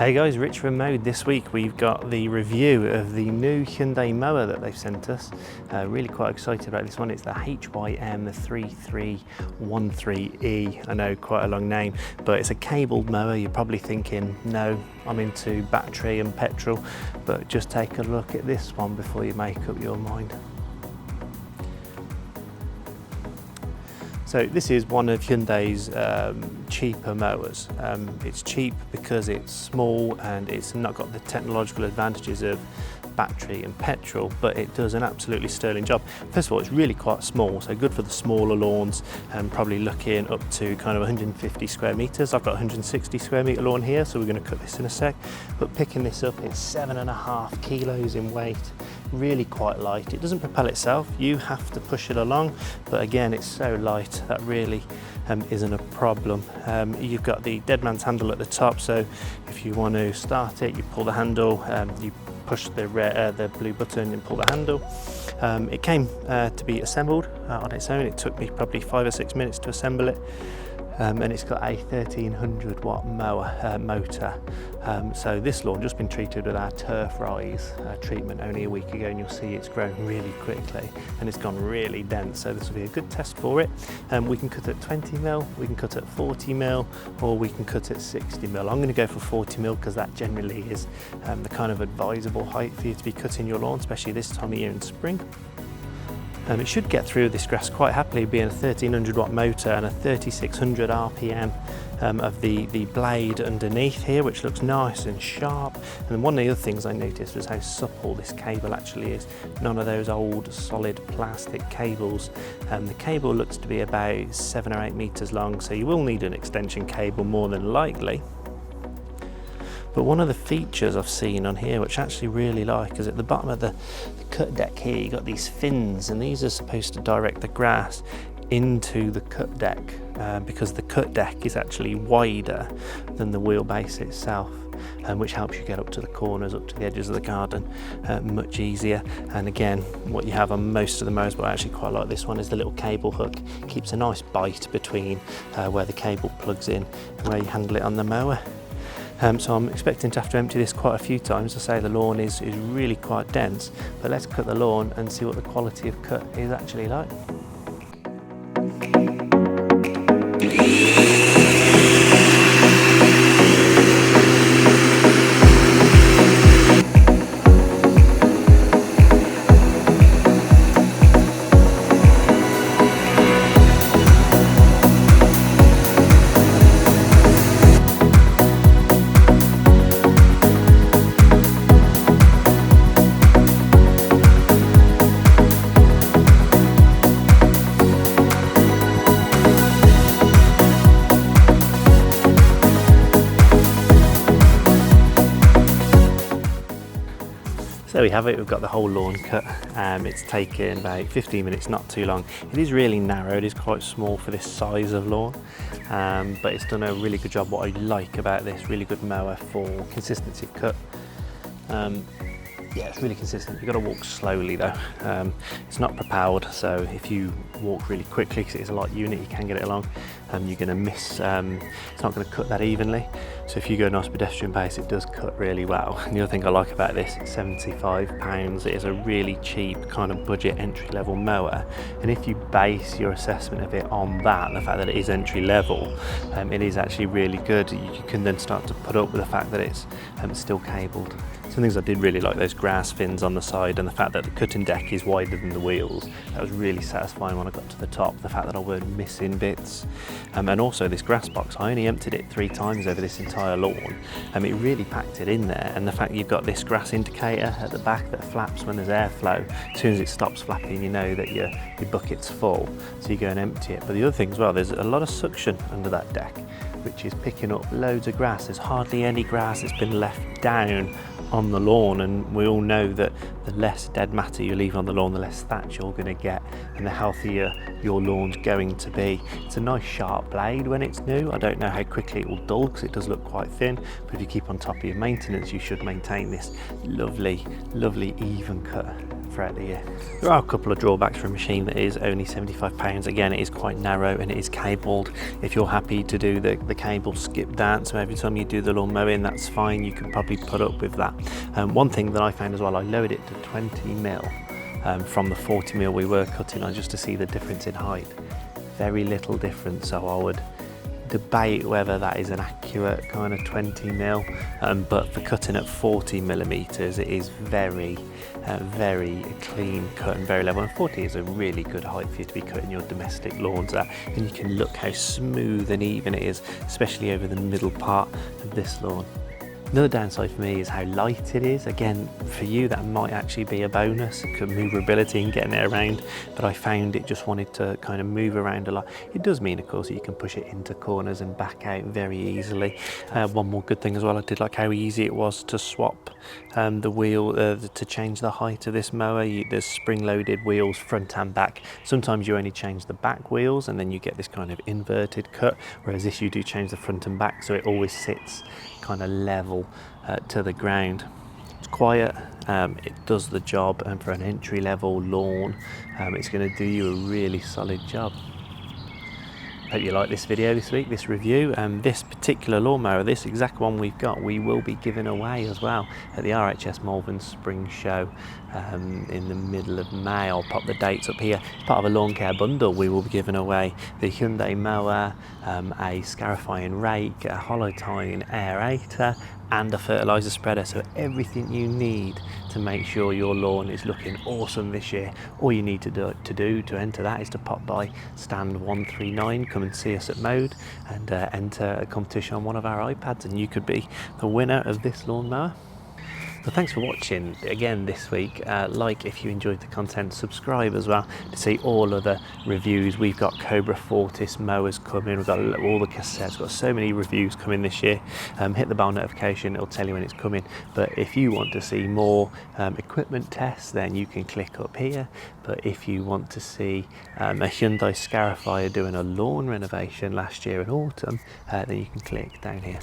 Hey guys, Rich from Mode. This week we've got the review of the new Hyundai mower that they've sent us. Really quite excited about this one. It's the HYM3313E. I know, quite a long name, but it's a cabled mower. You're probably thinking, no, I'm into battery and petrol, but just take a look at this one before you make up your mind. So this is one of Hyundai's cheaper mowers. It's cheap because it's small and it's not got the technological advantages of battery and petrol, but it does an absolutely sterling job. First of all, it's really quite small, so good for the smaller lawns, and probably looking up to kind of 150 square meters. I've got 160 square meter lawn here, so we're going to cut this in a sec. But picking this up, it's 7.5 kilos in weight, really quite light. It doesn't propel itself, you have to push it along, but again, it's so light that really isn't a problem. You've got the dead man's handle at the top, so if you want to start it, you pull the handle, you push the blue button and pull the handle. It came to be assembled on its own. It took me probably 5 or 6 minutes to assemble it. And it's got a 1300 watt mower motor. So this lawn just been treated with our turf rise treatment only a week ago, and you'll see it's grown really quickly and it's gone really dense. So this will be a good test for it. We can cut at 20 mil, we can cut at 40 mil, or we can cut at 60 mil. I'm going to go for 40 mil because that generally is the kind of advisable height for you to be cutting your lawn, especially this time of year in spring. It should get through this grass quite happily, being a 1300 watt motor and a 3600 RPM of the blade underneath here, which looks nice and sharp. And one of the other things I noticed was how supple this cable actually is. None of those old solid plastic cables. The cable looks to be about 7 or 8 meters long, so you will need an extension cable more than likely. But one of the features I've seen on here, which I actually really like, is at the bottom of the cut deck here, you've got these fins, and these are supposed to direct the grass into the cut deck because the cut deck is actually wider than the wheelbase itself, which helps you get up to the corners, up to the edges of the garden much easier. And again, what you have on most of the mowers, but I actually quite like this one, is the little cable hook. Keeps a nice bite between where the cable plugs in and where you handle it on the mower. So I'm expecting to have to empty this quite a few times. I say the lawn is really quite dense, but let's cut the lawn and see what the quality of cut is actually like. So there we have it, we've got the whole lawn cut. It's taken about 15 minutes, not too long. It is really narrow, it is quite small for this size of lawn, but it's done a really good job. What I like about this, really good mower for consistency of cut. Yeah, it's really consistent. You've got to walk slowly though. It's not propelled, so if you walk really quickly, because it is a light unit, you can get it along, you're going to miss, it's not going to cut that evenly. So if you go a nice pedestrian pace, it does cut really well. And the other thing I like about this, it's £75. It is a really cheap kind of budget entry level mower. And if you base your assessment of it on that, the fact that it is entry level, it is actually really good. You can then start to put up with the fact that it's still cabled. Some things I did really like, those grass fins on the side and the fact that the cutting deck is wider than the wheels. That was really satisfying when I got to the top, the fact that I weren't missing bits. And also this grass box, I only emptied it 3 times over this entire lawn. It really packed it in there, and the fact you've got this grass indicator at the back that flaps when there's airflow, as soon as it stops flapping, you know that your bucket's full, so you go and empty it. But the other thing as well, there's a lot of suction under that deck, which is picking up loads of grass. There's hardly any grass that's been left down on the lawn, and we all know that the less dead matter you leave on the lawn, the less thatch you're going to get and the healthier your lawn's going to be. It's a nice sharp blade when it's new. I don't know how quickly it will dull because it does look quite thin, but if you keep on top of your maintenance, you should maintain this lovely even cut throughout the year. There are a couple of drawbacks for a machine that is only £75. Again, it is quite narrow and it is cabled. If you're happy to do the cable skip dance, so every time you do the lawn mowing, that's fine, you can probably put up with that. One thing that I found as well, I lowered it to 20mm from the 40mm we were cutting on, just to see the difference in height. Very little difference, so I would debate whether that is an accurate kind of 20mm, but for cutting at 40mm, it is very clean cut and very level, and 40 is a really good height for you to be cutting your domestic lawns at, and you can look how smooth and even it is, especially over the middle part of this lawn. Another downside for me is how light it is. Again, for you that might actually be a bonus, maneuverability and getting it around, but I found it just wanted to kind of move around a lot. It does mean, of course, that you can push it into corners and back out very easily. One more good thing as well, I did like how easy it was to swap the wheel, to change the height of this mower. There's spring-loaded wheels front and back. Sometimes you only change the back wheels and then you get this kind of inverted cut, whereas this you do change the front and back, so it always sits kind of level to the ground. It's quiet, it does the job, and for an entry-level lawn, it's going to do you a really solid job. Hope you like this video this week, this review. This particular lawnmower, this exact one we've got, we will be giving away as well at the RHS Malvern Spring Show in the middle of May. I'll pop the dates up here. It's part of a lawn care bundle. We will be giving away the Hyundai mower, a scarifying rake, a hollow tine aerator, and a fertilizer spreader. So everything you need to make sure your lawn is looking awesome this year. All you need to do to enter that is to pop by stand 139, come and see us at Mode, and enter a competition on one of our iPads, and you could be the winner of this lawnmower. So thanks for watching again this week. Like if you enjoyed the content, subscribe as well to see all of the reviews. We've got Cobra Fortis mowers coming, we've got all the cassettes, we've got so many reviews coming this year. Hit the bell notification, it'll tell you when it's coming. But if you want to see more equipment tests, then you can click up here. But if you want to see a Hyundai Scarifier doing a lawn renovation last year in autumn, then you can click down here.